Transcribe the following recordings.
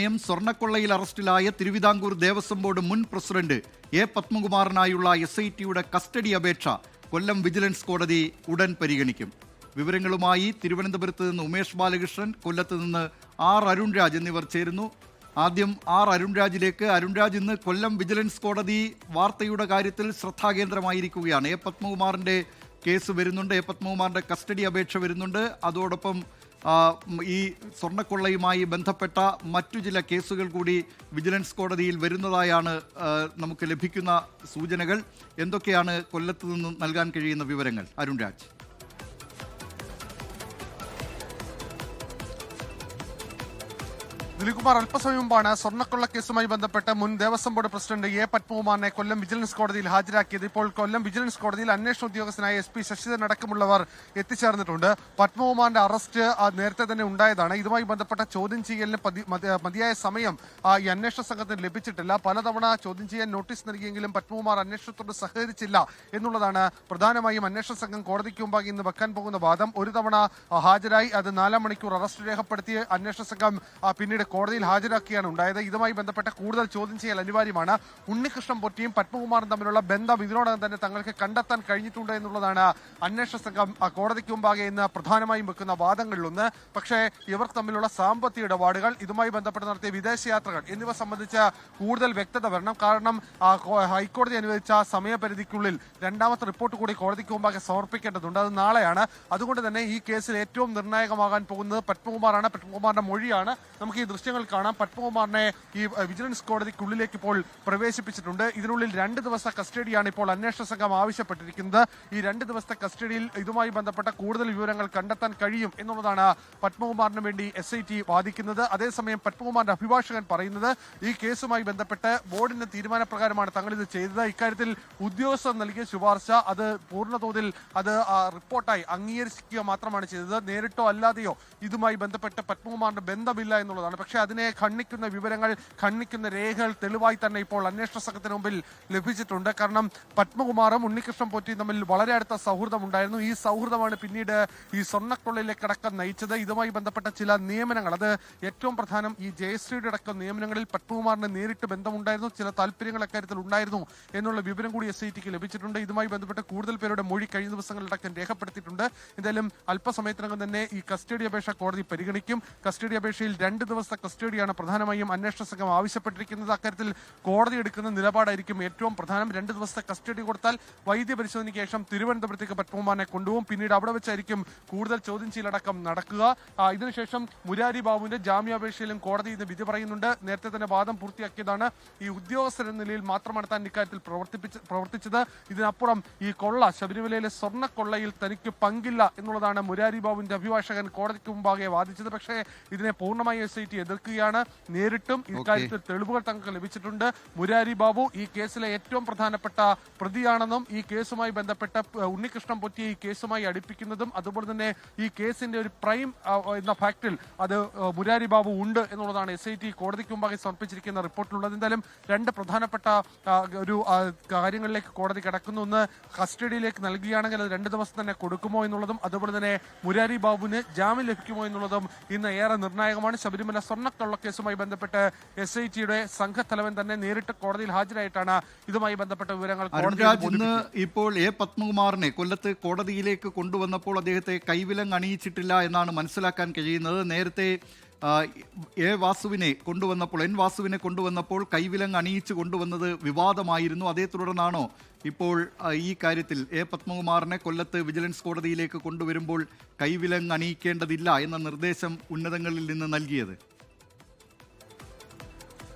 സ്വർണ്ണക്കൊള്ളയിൽ അറസ്റ്റിലായ തിരുവിതാംകൂർ ദേവസ്വം ബോർഡ് മുൻ president A പത്മകുമാറിനായുള്ള SITയുടെ custody അപേക്ഷ കൊല്ലം വിജിലൻസ് കോടതി ഉടൻ പരിഗണിക്കും. വിവരങ്ങളുമായി തിരുവനന്തപുരത്ത് നിന്ന് ഉമേഷ് ബാലകൃഷ്ണൻ, കൊല്ലത്ത് നിന്ന് അരുൺരാജ് എന്നിവർ ചേരുന്നു. ആദ്യം അരുൺരാജിലേക്ക്. അരുൺരാജ്, ഇന്ന് കൊല്ലം വിജിലൻസ് കോടതി വാർത്തയുടെ കാര്യത്തിൽ ശ്രദ്ധാകേന്ദ്രമായിരിക്കുകയാണ്. എ പത്മകുമാറിന്റെ കേസ് വരുന്നുണ്ട്, എ പത്മകുമാറിന്റെ കസ്റ്റഡി അപേക്ഷ വരുന്നുണ്ട്. അതോടൊപ്പം ഈ സ്വർണ്ണക്കൊള്ളയുമായി ബന്ധപ്പെട്ട മറ്റു ചില കേസുകൾ കൂടി വിജിലൻസ് കോടതിയിൽ വരുന്നതായാണ് നമുക്ക് ലഭിക്കുന്ന സൂചനകൾ. എന്തൊക്കെയാണ് കൊല്ലത്ത് നിന്ന് നൽകാൻ കഴിയുന്ന വിവരങ്ങൾ, അരുൺരാജ്? ദിലീപ്കുമാർ, അല്പസമയം മുമ്പാണ് സ്വർണ്ണക്കൊള്ള കേസുമായി ബന്ധപ്പെട്ട് മുൻ ദേവസ്വം ബോർഡ് പ്രസിഡന്റ് എ പത്മകുമാറിനെ കൊല്ലം വിജിലൻസ് കോടതിയിൽ ഹാജരാക്കിയത്. ഇപ്പോൾ കൊല്ലം വിജിലൻസ് കോടതിയിൽ അന്വേഷണ ഉദ്യോഗസ്ഥനായ SP ശശിധരൻ അടക്കമുള്ളവർ എത്തിച്ചേർന്നിട്ടുണ്ട്. പത്മകുമാറിന്റെ അറസ്റ്റ് നേരത്തെ തന്നെ ഉണ്ടായതാണ്. ഇതുമായി ബന്ധപ്പെട്ട ചോദ്യം ചെയ്യലിന് മതിയായ സമയം ഈ അന്വേഷണ സംഘത്തിന് ലഭിച്ചിട്ടില്ല. പലതവണ ചോദ്യം ചെയ്യാൻ നോട്ടീസ് നൽകിയെങ്കിലും പത്മകുമാർ അന്വേഷണത്തോട് സഹകരിച്ചില്ല എന്നുള്ളതാണ് പ്രധാനമായും അന്വേഷണ സംഘം കോടതിക്ക് മുമ്പാകെ ഇന്ന് വെക്കാൻ പോകുന്ന വാദം. ഒരു തവണ ഹാജരായി അത് 4 മണിക്കൂർ അറസ്റ്റ് രേഖപ്പെടുത്തി അന്വേഷണ സംഘം പിന്നീട് കോടതിയിൽ ഹാജരാക്കിയാണ് ഉണ്ടായത്. ഇതുമായി ബന്ധപ്പെട്ട കൂടുതൽ ചോദ്യം ചെയ്യൽ അനിവാര്യമാണ്. ഉണ്ണികൃഷ്ണൻ പൊറ്റിയും പത്മകുമാറും തമ്മിലുള്ള ബന്ധം ഇതിനോടകം തന്നെ തങ്ങൾക്ക് കണ്ടെത്താൻ കഴിഞ്ഞിട്ടുണ്ട് എന്നുള്ളതാണ് അന്വേഷണ സംഘം കോടതിക്ക് മുമ്പാകെ ഇന്ന് പ്രധാനമായും വെക്കുന്ന വാദങ്ങളിലൊന്ന്. പക്ഷേ ഇവർ തമ്മിലുള്ള സാമ്പത്തിക ഇടപാടുകൾ, ഇതുമായി ബന്ധപ്പെട്ട് നടത്തിയ വിദേശയാത്രകൾ എന്നിവ സംബന്ധിച്ച് കൂടുതൽ വ്യക്തത വരണം. കാരണം ഹൈക്കോടതി അനുവദിച്ച സമയപരിധിക്കുള്ളിൽ രണ്ടാമത്തെ റിപ്പോർട്ട് കൂടി കോടതിക്ക് മുമ്പാകെ സമർപ്പിക്കേണ്ടതുണ്ട്. അത് നാളെയാണ്. അതുകൊണ്ട് തന്നെ ഈ കേസിൽ ഏറ്റവും നിർണായകമാകാൻ പോകുന്നത് പത്മകുമാറാണ്. പത്മകുമാറിന്റെ മൊഴിയാണ്. നമുക്ക് ഈ ദൃശ്യങ്ങൾ കാണാം. പത്മകുമാറിനെ ഈ വിജിലൻസ് കോടതിക്കുള്ളിലേക്ക് ഇപ്പോൾ പ്രവേശിപ്പിച്ചിട്ടുണ്ട്. ഇതിനുള്ളിൽ 2 ദിവസത്തെ കസ്റ്റഡിയാണ് ഇപ്പോൾ അന്വേഷണ സംഘം ആവശ്യപ്പെട്ടിരിക്കുന്നത്. ഈ 2 ദിവസത്തെ കസ്റ്റഡിയിൽ ഇതുമായി ബന്ധപ്പെട്ട കൂടുതൽ വിവരങ്ങൾ കണ്ടെത്താൻ കഴിയും എന്നുള്ളതാണ് പത്മകുമാറിന് വേണ്ടി SIT വാദിക്കുന്നത്. അതേസമയം പത്മകുമാറിന്റെ അഭിഭാഷകൻ പറയുന്നത് ഈ കേസുമായി ബന്ധപ്പെട്ട് ബോർഡിന്റെ തീരുമാനപ്രകാരമാണ് തങ്ങൾ ഇത് ചെയ്തത്. ഇക്കാര്യത്തിൽ ഉദ്യോഗസ്ഥർ നൽകിയ ശുപാർശ അത് പൂർണ്ണതോതിൽ അത് റിപ്പോർട്ടായി അംഗീകരിക്കുക മാത്രമാണ് ചെയ്തത്. നേരിട്ടോ അല്ലാതെയോ ഇതുമായി ബന്ധപ്പെട്ട് പത്മകുമാറിന്റെ ബന്ധമില്ല എന്നുള്ളതാണ്. പക്ഷേ അതിനെ ഖണ്ഡിക്കുന്ന വിവരങ്ങൾ, ഖണ്ഡിക്കുന്ന രേഖകൾ തെളിവായി തന്നെ ഇപ്പോൾ അന്വേഷണ സംഘത്തിന് മുമ്പിൽ ലഭിച്ചിട്ടുണ്ട്. കാരണം പത്മകുമാറും ഉണ്ണികൃഷ്ണൻ പൊറ്റിയും തമ്മിൽ വളരെ അടുത്ത സൗഹൃദം ഉണ്ടായിരുന്നു. ഈ സൗഹൃദമാണ് പിന്നീട് ഈ സ്വർണ്ണക്കൊള്ളയിലേക്ക് അടക്കം നയിച്ചത്. ഇതുമായി ബന്ധപ്പെട്ട ചില നിയമനങ്ങൾ, അത് ഏറ്റവും പ്രധാനം ഈ ജയശ്രീയുടെ അടക്കം നിയമനങ്ങളിൽ പത്മകുമാറിന് നേരിട്ട് ബന്ധമുണ്ടായിരുന്നു. ചില താല്പര്യങ്ങൾ അക്കാര്യത്തിൽ ഉണ്ടായിരുന്നു എന്നുള്ള വിവരം കൂടി SITക്ക് ലഭിച്ചിട്ടുണ്ട്. ഇതുമായി ബന്ധപ്പെട്ട് കൂടുതൽ പേരുടെ മൊഴി കഴിഞ്ഞ ദിവസങ്ങളിലടക്കം രേഖപ്പെടുത്തിയിട്ടുണ്ട്. എന്തായാലും അല്പസമയത്തിനകം തന്നെ ഈ കസ്റ്റഡി അപേക്ഷ കോടതി പരിഗണിക്കും. കസ്റ്റഡി അപേക്ഷയിൽ 2 ദിവസത്തെ കസ്റ്റഡിയാണ് പ്രധാനമായും അന്വേഷണ സംഘം ആവശ്യപ്പെട്ടിരിക്കുന്നത്. അക്കാര്യത്തിൽ കോടതി എടുക്കുന്ന നിലപാടായിരിക്കും ഏറ്റവും പ്രധാനം. 2 ദിവസത്തെ കസ്റ്റഡി കൊടുത്താൽ വൈദ്യപരിശോധനയ്ക്ക് ശേഷം തിരുവനന്തപുരത്തേക്ക് പത്മകുമാറിനെ കൊണ്ടുപോകും. പിന്നീട് അവിടെ വെച്ചായിരിക്കും കൂടുതൽ ചോദ്യം ചെയ്യലടക്കം നടക്കുക. ഇതിനുശേഷം മുരാരി ബാബുവിന്റെ ജാമ്യാപേക്ഷയിലും കോടതി ഇന്ന് വിധി പറയുന്നുണ്ട്. നേരത്തെ തന്നെ വാദം പൂർത്തിയാക്കിയതാണ്. ഈ ഉദ്യോഗസ്ഥരെന്ന നിലയിൽ മാത്രമാണ് താൻ ഇക്കാര്യത്തിൽ പ്രവർത്തിച്ചത്. ഇതിനപ്പുറം ഈ കൊള്ള, ശബരിമലയിലെ സ്വർണ്ണക്കൊള്ളയിൽ തനിക്ക് പങ്കില്ല എന്നുള്ളതാണ് മുരാരി ബാബുവിന്റെ അഭിഭാഷകൻ കോടതിക്ക് മുമ്പാകെ വാദിച്ചത്. പക്ഷേ ഇതിനെ പൂർണ്ണമായി SIT എതിർക്കുകയാണ്. നേരിട്ടും ഇക്കാര്യത്തിൽ തെളിവുകൾ തങ്ങൾക്ക് ലഭിച്ചിട്ടുണ്ട്. മുരാരി ബാബു ഈ കേസിലെ ഏറ്റവും പ്രധാനപ്പെട്ട പ്രതിയാണെന്നും ഈ കേസുമായി ബന്ധപ്പെട്ട ഉണ്ണികൃഷ്ണൻ പൊറ്റിയെ ഈ കേസുമായി അടുപ്പിക്കുന്നതും അതുപോലെ തന്നെ ഈ കേസിന്റെ ഒരു പ്രൈം എന്ന ഫാക്ടിൽ അത് മുരാരി ബാബു ഉണ്ട് എന്നുള്ളതാണ് SIT കോടതിക്ക് മുമ്പാകെ സമർപ്പിച്ചിരിക്കുന്ന റിപ്പോർട്ടിലുള്ളത്. എന്തായാലും 2 പ്രധാനപ്പെട്ട ഒരു കാര്യങ്ങളിലേക്ക് കോടതി കിടക്കുന്നു. ഒന്ന്, കസ്റ്റഡിയിലേക്ക് നൽകുകയാണെങ്കിൽ അത് 2 ദിവസം തന്നെ കൊടുക്കുമോ എന്നുള്ളതും അതുപോലെ തന്നെ മുരാരി ബാബുവിന് ജാമ്യം ലഭിക്കുമോ എന്നുള്ളതും ഇന്ന് ഏറെ നിർണായകമാണ്. ശബരിമല സ്വർണ്ണക്കൊള്ള കേസുമായി ബന്ധപ്പെട്ട് SITയുടെ സംഘത്തലവൻ തന്നെ നേരിട്ട് കോടതിയിൽ ഹാജരായിട്ടാണ് ഇതുമായി ബന്ധപ്പെട്ട വിവരങ്ങൾ ഇന്ന് ഇപ്പോൾ എ പത്മകുമാറിനെ കൊല്ലത്ത് കോടതിയിലേക്ക് കൊണ്ടുവന്നപ്പോൾ അദ്ദേഹത്തെ കൈവിലങ്ങ് അണിയിച്ചിട്ടില്ല എന്നാണ് മനസ്സിലാക്കാൻ കഴിയുന്നത്. നേരത്തെ എൻ വാസുവിനെ കൊണ്ടുവന്നപ്പോൾ കൈവിലങ്ങ് അണിയിച്ച് കൊണ്ടുവന്നത് വിവാദമായിരുന്നു. അതേ തുടർന്നാണോ ഇപ്പോൾ ഈ കാര്യത്തിൽ എ പത്മകുമാറിനെ കൊല്ലത്ത് വിജിലൻസ് കോടതിയിലേക്ക് കൊണ്ടുവരുമ്പോൾ കൈവിലങ്ങ് അണിയിക്കേണ്ടതില്ല എന്ന നിർദ്ദേശം ഉന്നതങ്ങളിൽ നിന്ന് നൽകിയത്?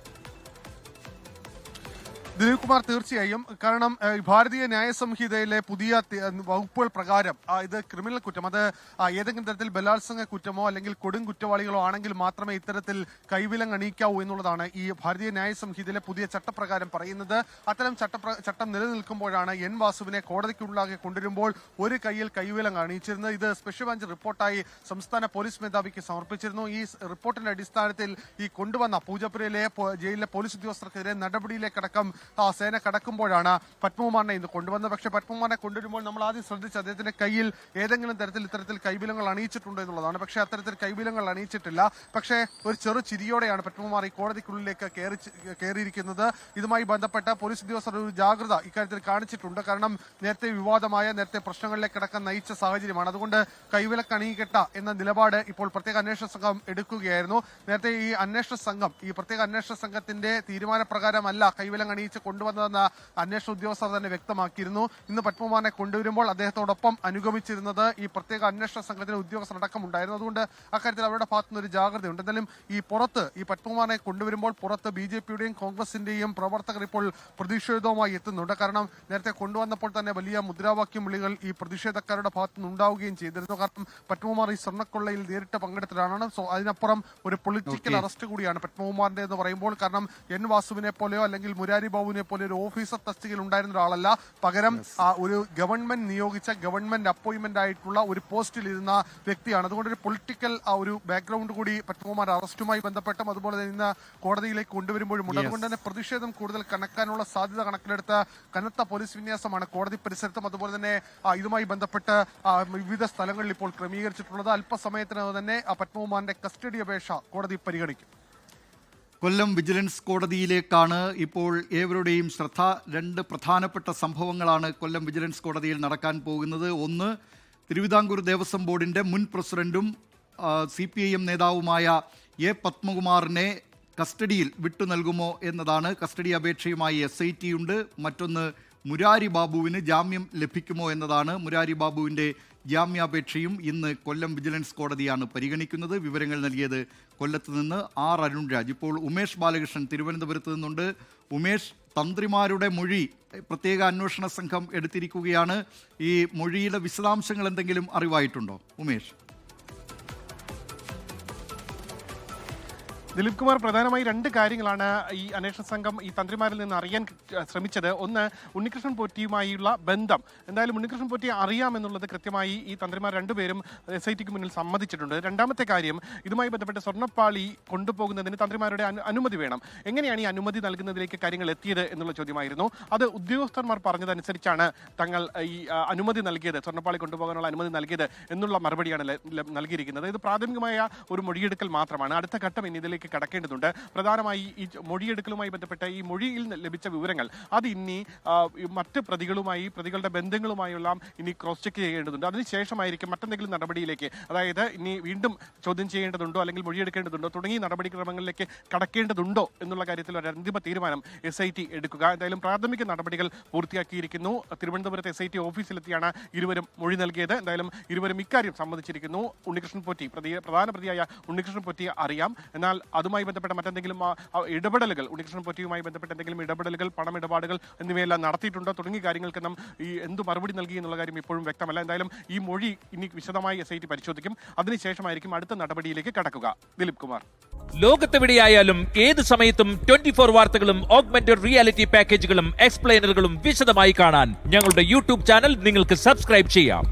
ദിലീപ്കുമാർ, തീർച്ചയായും. കാരണം ഭാരതീയ ന്യായ സംഹിതയിലെ പുതിയ വകുപ്പുകൾ പ്രകാരം ഇത് ക്രിമിനൽ കുറ്റം, അത് ഏതെങ്കിലും തരത്തിൽ ബലാത്സംഗ കുറ്റമോ അല്ലെങ്കിൽ കൊടും കുറ്റവാളികളോ ആണെങ്കിൽ മാത്രമേ ഇത്തരത്തിൽ കൈവിലങ്ങ് അണിയിക്കാവൂ എന്നുള്ളതാണ് ഈ ഭാരതീയ ന്യായ സംഹിതയിലെ പുതിയ ചട്ടപ്രകാരം പറയുന്നത്. അത്തരം ചട്ടം നിലനിൽക്കുമ്പോഴാണ് എൻ വാസുവിനെ കോടതിക്കുള്ളിലാകെ കൊണ്ടുവരുമ്പോൾ ഒരു കൈയിൽ കൈവിലങ്ങ് അണിയിച്ചിരുന്നത്. ഇത് സ്പെഷ്യൽ ബെഞ്ച് റിപ്പോർട്ടായി സംസ്ഥാന പോലീസ് മേധാവിക്ക് സമർപ്പിച്ചിരുന്നു. ഈ റിപ്പോർട്ടിന്റെ അടിസ്ഥാനത്തിൽ ഈ കൊണ്ടുവന്ന പൂജപ്പുരയിലെ ജയിലിലെ പോലീസ് ഉദ്യോഗസ്ഥർക്കെതിരെ നടപടിയിലേക്കടക്കം സേന കടക്കുമ്പോഴാണ് പത്മകുമാറിനെ ഇന്ന് കൊണ്ടുവന്നത്. പക്ഷേ പത്മകുമാറിനെ കൊണ്ടുവരുമ്പോൾ നമ്മൾ ആദ്യം ശ്രദ്ധിച്ച് അദ്ദേഹത്തിന്റെ കയ്യിൽ ഏതെങ്കിലും തരത്തിൽ ഇത്തരത്തിൽ കൈബിലങ്ങൾ അണിയിച്ചിട്ടുണ്ടോ എന്നുള്ളതാണ്. പക്ഷേ അത്തരത്തിൽ കൈബിലങ്ങൾ അണിയിച്ചിട്ടില്ല. പക്ഷേ ഒരു ചെറു ചിരിയോടെയാണ് പത്മകുമാർ ഈ കോടതിക്കുള്ളിലേക്ക് കയറിയിരിക്കുന്നത്. ഇതുമായി ബന്ധപ്പെട്ട പോലീസ് ഉദ്യോഗസ്ഥർ ഒരു ജാഗ്രത ഇക്കാര്യത്തിൽ കാണിച്ചിട്ടുണ്ട്. കാരണം നേരത്തെ പ്രശ്നങ്ങളിലേക്ക് കടക്കാൻ നയിച്ച സാഹചര്യമാണ്. അതുകൊണ്ട് കൈവിലക്ക് അണിയിക്കട്ട എന്ന നിലപാട് ഇപ്പോൾ പ്രത്യേക അന്വേഷണ സംഘം എടുക്കുകയായിരുന്നു. നേരത്തെ ഈ പ്രത്യേക അന്വേഷണ സംഘത്തിന്റെ തീരുമാനപ്രകാരമല്ല കൈവിലങ്ങ് അണിയിച്ച് കൊണ്ടുവന്നതെന്ന് അന്വേഷണ ഉദ്യോഗസ്ഥർ തന്നെ വ്യക്തമാക്കിയിരുന്നു. ഇന്ന് പത്മകുമാറിനെ കൊണ്ടുവരുമ്പോൾ അദ്ദേഹത്തോടൊപ്പം അനുഗമിച്ചിരുന്നത് ഈ പ്രത്യേക അന്വേഷണ സംഘത്തിലെ ഉദ്യോഗസ്ഥർ അടക്കമുണ്ടായിരുന്നു. അതുകൊണ്ട് അക്കാര്യത്തിൽ അവരുടെ ഭാഗത്തുനിന്ന് ഒരു ജാഗ്രതയുണ്ട്. എന്തായാലും ഈ പത്മകുമാറിനെ കൊണ്ടുവരുമ്പോൾ പുറത്ത് BJP-യുടെയും കോൺഗ്രസിന്റെയും പ്രവർത്തകർ ഇപ്പോൾ പ്രതിഷേധവുമായി എത്തുന്നുണ്ട്. കാരണം നേരത്തെ കൊണ്ടുവന്നപ്പോൾ തന്നെ വലിയ മുദ്രാവാക്യം വിളികൾ ഈ പ്രതിഷേധക്കാരുടെ ഭാഗത്തുനിന്ന് ഉണ്ടാവുകയും ചെയ്തിരുന്നു. കാരണം പത്മകുമാർ ഈ സ്വർണ്ണക്കൊള്ളയിൽ നേരിട്ട് പങ്കെടുത്തതാണ്. സോ അതിനപ്പുറം ഒരു പൊളിറ്റിക്കൽ അറസ്റ്റ് കൂടിയാണ് പത്മകുമാറിന്റെ എന്ന് പറയുമ്പോൾ. കാരണം N വാസുവിനെ പോലെയോ അല്ലെങ്കിൽ മുരാരി ബാബുവിനെ പോലെ ഒരു ഓഫീസർ തസ്തികയിൽ ഉണ്ടായിരുന്ന ഒരാളല്ല. പകരം ഒരു ഗവൺമെന്റ് നിയോഗിച്ച ഗവൺമെന്റ് അപ്പോയിന്റ്മെന്റ് ആയിട്ടുള്ള ഒരു പോസ്റ്റിൽ ഇരുന്ന വ്യക്തിയാണ്. അതുകൊണ്ട് ഒരു പൊളിറ്റിക്കൽ ഒരു ബാക്ക്ഗ്രൗണ്ട് കൂടി പത്മകുമാർ അറസ്റ്റുമായി ബന്ധപ്പെട്ടും അതുപോലെ തന്നെ ഇന്ന് കോടതിയിലേക്ക് കൊണ്ടുവരുമ്പോഴും ഉണ്ട്. അതുകൊണ്ട് തന്നെ പ്രതിഷേധം കൂടുതൽ കണക്കാനുള്ള സാധ്യത കണക്കിലെടുത്ത് കനത്ത പോലീസ് വിന്യാസമാണ് കോടതി പരിസരത്തും അതുപോലെ തന്നെ ഇതുമായി ബന്ധപ്പെട്ട് വിവിധ സ്ഥലങ്ങളിൽ ഇപ്പോൾ ക്രമീകരിച്ചിട്ടുള്ളത്. അല്പസമയത്തിനകം തന്നെ പത്മകുമാറിന്റെ കസ്റ്റഡി അപേക്ഷ കോടതി പരിഗണിക്കും. കൊല്ലം വിജിലൻസ് കോടതിയിലേക്കാണ് ഇപ്പോൾ ഏവരുടെയും ശ്രദ്ധ. രണ്ട് പ്രധാനപ്പെട്ട സംഭവങ്ങളാണ് കൊല്ലം വിജിലൻസ് കോടതിയിൽ നടക്കാൻ പോകുന്നത്. ഒന്ന്, തിരുവിതാംകൂർ ദേവസ്വം ബോർഡിന്റെ മുൻ പ്രസിഡന്റും CPIM നേതാവുമായ A പത്മകുമാറിനെ കസ്റ്റഡിയിൽ വിട്ടു നൽകുമോ എന്നതാണ്. കസ്റ്റഡി അപേക്ഷയുമായി SIT ഉണ്ട്. മറ്റൊന്ന്, മുരാരി ബാബുവിന് ജാമ്യം ലഭിക്കുമോ എന്നതാണ്. മുരാരി ബാബുവിൻ്റെ ജാമ്യാപേക്ഷയും ഇന്ന് കൊല്ലം വിജിലൻസ് കോടതിയാണ് പരിഗണിക്കുന്നത്. വിവരങ്ങൾ നൽകിയത് കൊല്ലത്ത് നിന്ന് R അരുൺരാജ്. ഇപ്പോൾ ഉമേഷ് ബാലകൃഷ്ണൻ തിരുവനന്തപുരത്ത് നിന്നുണ്ട്. ഉമേഷ്, തന്ത്രിമാരുടെ മൊഴി പ്രത്യേക അന്വേഷണ സംഘം എടുത്തിരിക്കുകയാണ്. ഈ മൊഴിയുടെ വിശദാംശങ്ങൾ എന്തെങ്കിലും അറിവായിട്ടുണ്ടോ ഉമേഷ്? ദിലീപ് കുമാർ, പ്രധാനമായി രണ്ട് കാര്യങ്ങളാണ് ഈ അന്വേഷണ സംഘം ഈ തന്ത്രിമാരിൽ നിന്ന് അറിയാൻ ശ്രമിച്ചത്. ഒന്ന്, ഉണ്ണികൃഷ്ണൻ പോറ്റിയുമായുള്ള ബന്ധം. എന്തായാലും ഉണ്ണികൃഷ്ണൻ പോറ്റിയെ അറിയാമെന്നുള്ളത് കൃത്യമായി ഈ തന്ത്രിമാർ രണ്ടുപേരും SITക്ക് മുന്നിൽ സമ്മതിച്ചിട്ടുണ്ട്. രണ്ടാമത്തെ കാര്യം, ഇതുമായി ബന്ധപ്പെട്ട് സ്വർണ്ണപ്പാളി കൊണ്ടുപോകുന്നതിന് തന്ത്രിമാരുടെ അനുമതി വേണം. എങ്ങനെയാണ് ഈ അനുമതി നൽകുന്നതിലേക്ക് കാര്യങ്ങൾ എത്തിയത് എന്നുള്ള ചോദ്യമായിരുന്നു. അത് ഉദ്യോഗസ്ഥന്മാർ പറഞ്ഞതനുസരിച്ചാണ് തങ്ങൾ ഈ അനുമതി നൽകിയത്, സ്വർണ്ണപ്പാളി കൊണ്ടുപോകാനുള്ള അനുമതി നൽകിയത് എന്നുള്ള മറുപടിയാണ് നൽകിയിരിക്കുന്നത്. ഇത് പ്രാഥമികമായ ഒരു മൊഴിയെടുക്കൽ മാത്രമാണ്. അടുത്ത ഘട്ടം ഇനി ഇതിലേക്ക് കടക്കേണ്ടതുണ്ട്. പ്രധാനമായി ഈ മൊഴിയെടുക്കലുമായി ബന്ധപ്പെട്ട ഈ മൊഴിയിൽ ലഭിച്ച വിവരങ്ങൾ അത് ഇനി മറ്റ് പ്രതികളുടെ ബന്ധങ്ങളുമായുള്ള ഇനി ക്രോസ് ചെക്ക് ചെയ്യേണ്ടതുണ്ട്. അതിനുശേഷമായിരിക്കും മറ്റെന്തെങ്കിലും നടപടിയിലേക്ക്, അതായത് ഇനി വീണ്ടും ചോദ്യം ചെയ്യേണ്ടതുണ്ടോ അല്ലെങ്കിൽ മൊഴിയെടുക്കേണ്ടതുണ്ടോ തുടങ്ങിയ നടപടിക്രമങ്ങളിലേക്ക് കടക്കേണ്ടതുണ്ടോ എന്നുള്ള കാര്യത്തിൽ ഒരു അന്തിമ തീരുമാനം SIT എടുക്കുക. എന്തായാലും പ്രാഥമിക നടപടികൾ പൂർത്തിയാക്കിയിരിക്കുന്നു. തിരുവനന്തപുരത്ത് SIT ഓഫീസിലെത്തിയാണ് ഇരുവരും മൊഴി നൽകിയത്. എന്തായാലും ഇരുവരും ഇക്കാര്യം സമ്മതിച്ചിരിക്കുന്നു. ഉണ്ണികൃഷ്ണൻ പോറ്റി, പ്രധാന പ്രതിയായ ഉണ്ണികൃഷ്ണൻ പോറ്റിയെ അറിയാം. എന്നാൽ അതുമായി ബന്ധപ്പെട്ട മറ്റെന്തെങ്കിലും ഇടപെടലുകൾ, ഉണ്ണികൃഷ്ണൻ പോറ്റിയുമായി ബന്ധപ്പെട്ട എന്തെങ്കിലും ഇടപെടലുകൾ, പണമിടപാടുകൾ എന്നിവയെല്ലാം നടത്തിയിട്ടുണ്ടോ തുടങ്ങിയ കാര്യങ്ങൾക്കെല്ലാം ഈ എന്ത് മറുപടി നൽകി എന്നുള്ള കാര്യം ഇപ്പോഴും വ്യക്തമല്ല. എന്തായാലും ഈ മൊഴി ഇനി വിശദമായി SIT പരിശോധിക്കും. അതിനുശേഷമായിരിക്കും അടുത്ത നടപടിയിലേക്ക് കടക്കുക. ദിലീപ് കുമാർ, ലോകത്തെവിടെയായാലും ഏത് സമയത്തും 24 വാർത്തകളും ഓഗ്മെന്റഡ് റിയാലിറ്റി പാക്കേജുകളും എക്സ്പ്ലെയിനറുകളും വിശദമായി കാണാൻ ഞങ്ങളുടെ YouTube ചാനൽ നിങ്ങൾക്ക് സബ്സ്ക്രൈബ് ചെയ്യാം.